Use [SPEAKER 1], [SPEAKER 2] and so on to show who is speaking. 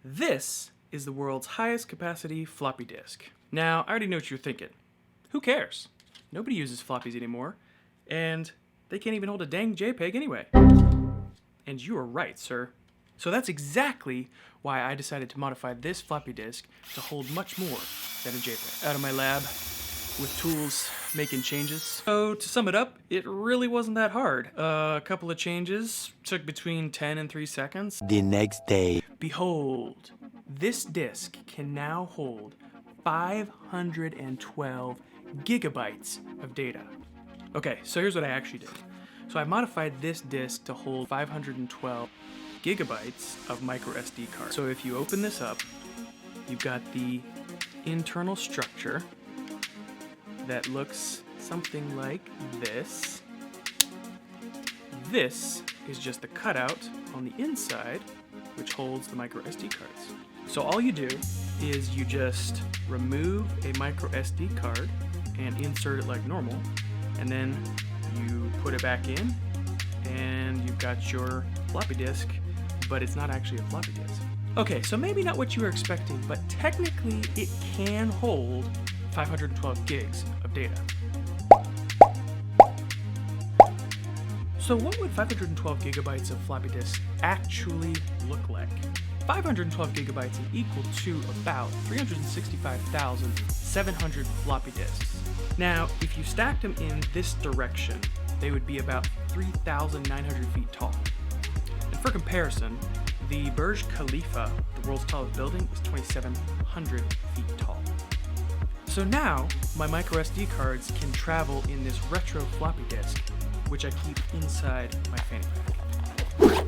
[SPEAKER 1] This is the world's highest capacity floppy disk. Now, I already know what you're thinking. Who cares? Nobody uses floppies anymore, and they can't even hold a dang JPEG anyway. And you are right, sir. So that's exactly why I decided to modify this floppy disk to hold much more than a JPEG. Out of my lab, with tools, making changes. So to sum it up, it really wasn't that hard. A couple of changes, took between 10 and 3 seconds.
[SPEAKER 2] The next day.
[SPEAKER 1] Behold, this disk can now hold 512 gigabytes of data. Okay, so here's what I actually did. So I modified this disk to hold 512 gigabytes of MicroSD card. So if you open this up, you've got the internal structure that looks something like this. This is just the cutout on the inside, which holds the MicroSD cards. So all you do is you just remove a MicroSD card and insert it like normal, and then you put it back in, and you've got your floppy disk, but it's not actually a floppy disk. Okay, so maybe not what you were expecting, but technically it can hold 512 gigs of data. So what would 512 gigabytes of floppy disk actually look like? 512 gigabytes is equal to about 365,700 floppy disks. Now, if you stacked them in this direction, they would be about 3,900 feet tall. And for comparison, the Burj Khalifa, the world's tallest building, is 2,700 feet tall. So now, my microSD cards can travel in this retro floppy disk, which I keep inside my fanny pack.